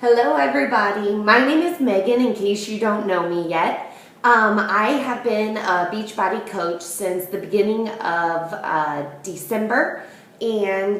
Hello everybody, my name is Megan in case you don't know me yet. I have been a Beachbody coach since the beginning of December and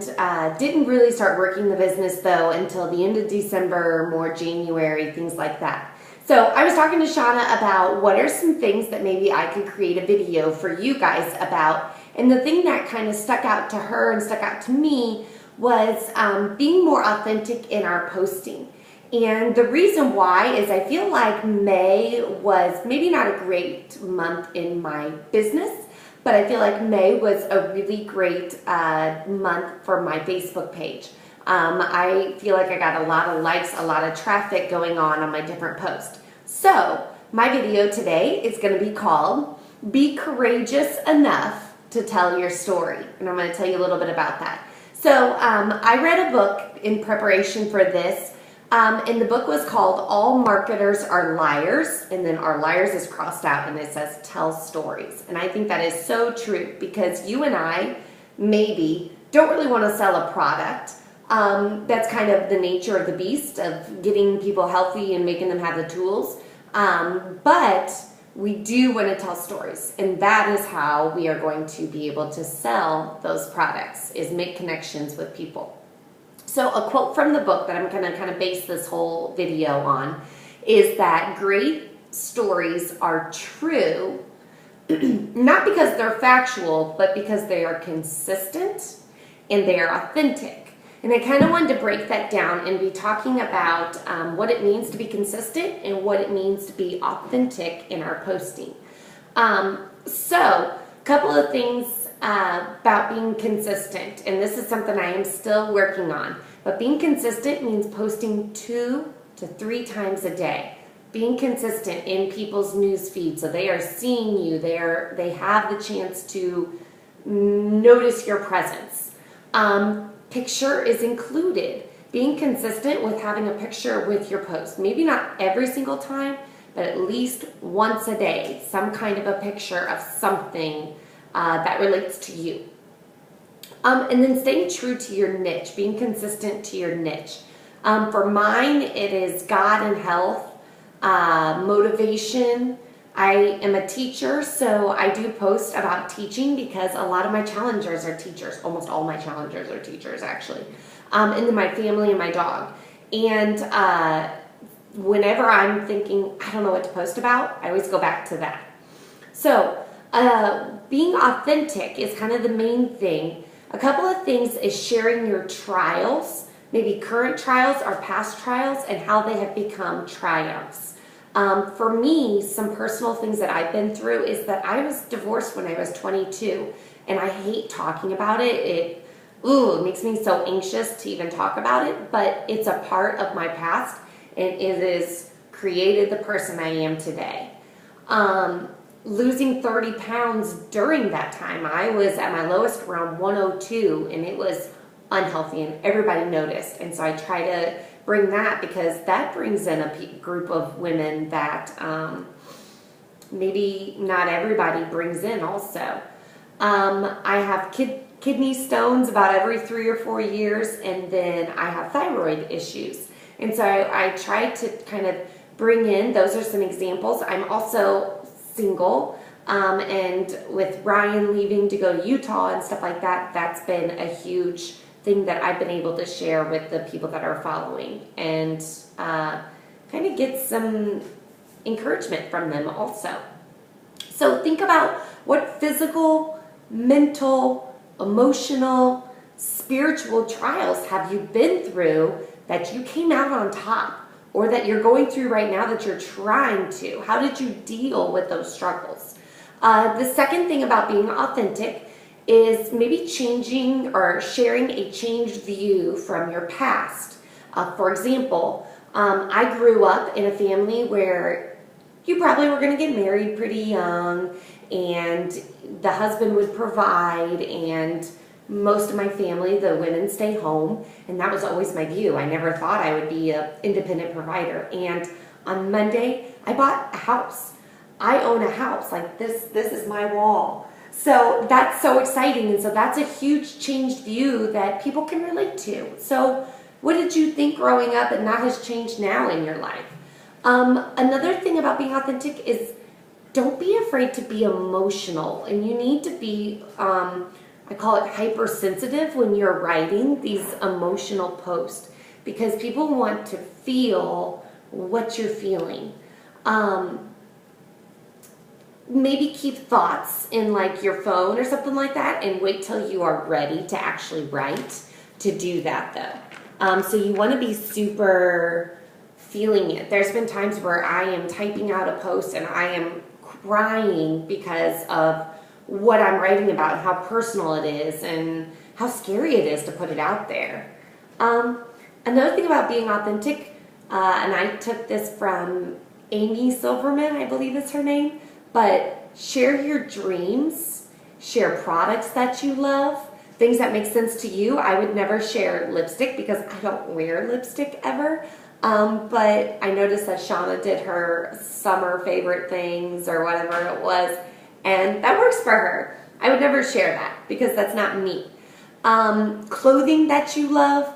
didn't really start working the business though until the end of December, more January, things like that. So I was talking to Shauna about what are some things that maybe I could create a video for you guys about, and the thing that kind of stuck out to her and stuck out to me was being more authentic in our posting. And the reason why is I feel like May was maybe not a great month in my business, but I feel like May was a really great month for my Facebook page. I feel like I got a lot of likes, a lot of traffic going on my different posts. So my video today is going to be called Be Courageous Enough to Tell Your Story. And I'm going to tell you a little bit about that. So I read a book in preparation for this. And the book was called All Marketers Are Liars, and then our liars is crossed out and it says tell stories. And I think that is so true because you and I maybe don't really want to sell a product. That's kind of the nature of the beast of getting people healthy and making them have the tools. But we do want to tell stories, and that is how we are going to be able to sell those products, is make connections with people. So a quote from the book that I'm going to kind of base this whole video on is that great stories are true, not because they're factual, but because they are consistent and they are authentic. And I kind of wanted to break that down and be talking about what it means to be consistent and what it means to be authentic in our posting. So a couple of things about being consistent, and this is something I am still working on, but being consistent means posting 2 to 3 times a day. Being consistent in people's news feed so they are seeing you, they have the chance to notice your presence. Picture is included. Being consistent with having a picture with your post. Maybe not every single time, but at least once a day, some kind of a picture of something that relates to you. And then staying true to your niche, being consistent to your niche. For mine, it is God and health, motivation. I am a teacher, so I do post about teaching because a lot of my challengers are teachers. Almost all my challengers are teachers, actually. And then my family and my dog. And whenever I'm thinking, I don't know what to post about, I always go back to that. So being authentic is kind of the main thing. A couple of things is sharing your trials, maybe current trials or past trials, and how they have become triumphs. For me, some personal things that I've been through is that I was divorced when I was 22, and I hate talking about it. It makes me so anxious to even talk about it, but it's a part of my past, and it has created the person I am today. Losing 30 pounds during that time, I was at my lowest around 102, and it was unhealthy, and everybody noticed. And so I try to bring that because that brings in a group of women that maybe not everybody brings in also. I have kidney stones about every 3 or 4 years, and then I have thyroid issues. And so I try to kind of bring in, those are some examples. I'm also single, and with Ryan leaving to go to Utah and stuff like that, that's been a huge thing that I've been able to share with the people that are following and kind of get some encouragement from them also. So think about what physical, mental, emotional, spiritual trials have you been through that you came out on top, or that you're going through right now that you're trying to. How did you deal with those struggles? The second thing about being authentic is maybe changing or sharing a changed view from your past. For example, I grew up in a family where you probably were going to get married pretty young, and the husband would provide, and most of my family, the women, stay home, and that was always my view. I never thought I would be an independent provider. And on Monday, I bought a house. I own a house. Like this is my wall. So that's so exciting, and so that's a huge changed view that people can relate to. So What did you think growing up and that has changed now in your life? Another thing about being authentic is don't be afraid to be emotional, and you need to be, I call it hypersensitive when you're writing these emotional posts, because people want to feel what you're feeling. Maybe keep thoughts in like your phone or something like that and wait till you are ready to actually write to do that though. So you want to be super feeling it. There's been times where I am typing out a post and I am crying because of what I'm writing about and how personal it is and how scary it is to put it out there. Another thing about being authentic, and I took this from Amy Silverman, I believe is her name, but share your dreams, share products that you love, things that make sense to you. I would never share lipstick because I don't wear lipstick ever. But I noticed that Shauna did her summer favorite things or whatever it was, and that works for her. I would never share that because that's not me. Clothing that you love,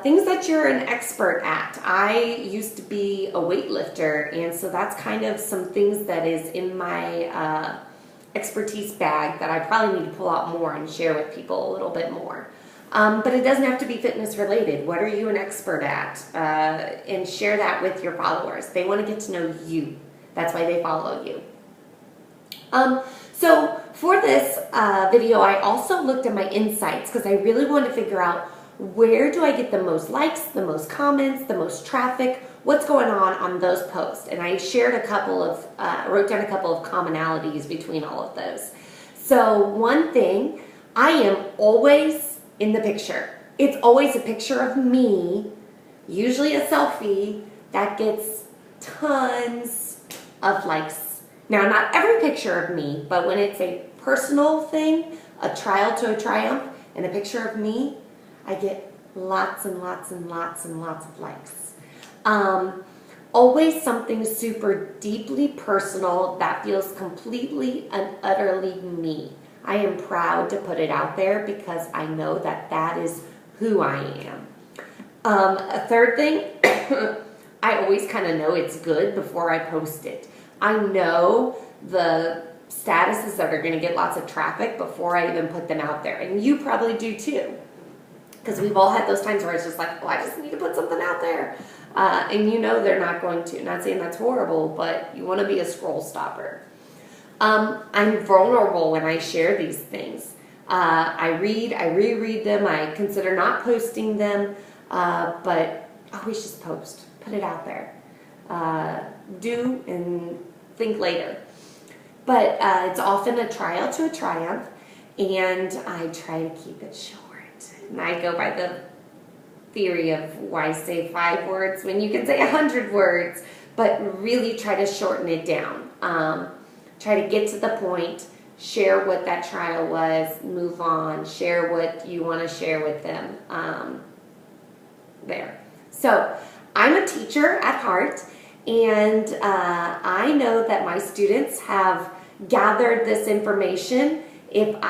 things that you're an expert at. I used to be a weightlifter, and so that's kind of some things that is in my expertise bag that I probably need to pull out more and share with people a little bit more. But it doesn't have to be fitness related. What are you an expert at? And share that with your followers. They want to get to know you. That's why they follow you. So for this video, I also looked at my insights because I really wanted to figure out where do I get the most likes, the most comments, the most traffic, what's going on those posts. And I shared a couple of, wrote down a couple of commonalities between all of those. So one thing, I am always in the picture. It's always a picture of me, usually a selfie, that gets tons of likes. Now, not every picture of me, but when it's a personal thing, a trial to a triumph, and a picture of me, I get lots and lots and lots and lots of likes. Always something super deeply personal that feels completely and utterly me. I am proud to put it out there because I know that that is who I am. A third thing, I always kind of know it's good before I post it. I know the statuses that are going to get lots of traffic before I even put them out there. And you probably do too. Because we've all had those times where it's just like, oh, I just need to put something out there. And you know they're not going to. Not saying that's horrible, but you want to be a scroll stopper. I'm vulnerable when I share these things. I reread them, I consider not posting them, but always just post. Put it out there. Do and think later. But it's often a trial to a triumph, and I try to keep it short. And I go by the theory of why say 5 words when you can say 100 words, but really try to shorten it down. Try to get to the point, share what that trial was, move on, share what you want to share with them there. So I'm a teacher at heart, and I know that my students have gathered this information if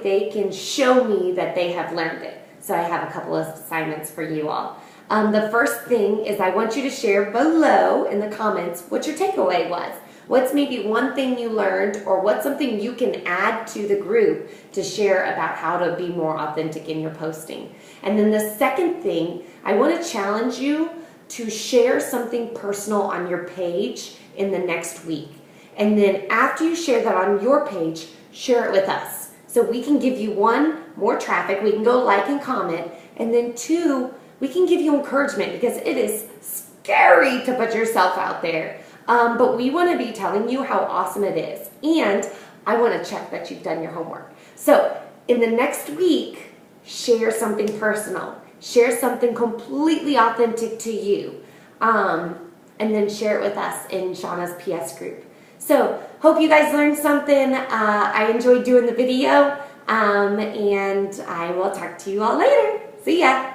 they can show me that they have learned it. So I have a couple of assignments for you all. The first thing is I want you to share below in the comments what your takeaway was. What's maybe one thing you learned, or what's something you can add to the group to share about how to be more authentic in your posting. And then the second thing, I want to challenge you to share something personal on your page in the next week. And then after you share that on your page, share it with us. So we can give you 1, more traffic, we can go like and comment, and then 2, we can give you encouragement because it is scary to put yourself out there. But we want to be telling you how awesome it is. And I want to check that you've done your homework. So in the next week, share something personal. Share something completely authentic to you. And then share it with us in Shauna's PS group. So hope you guys learned something. I enjoyed doing the video. And I will talk to you all later. See ya.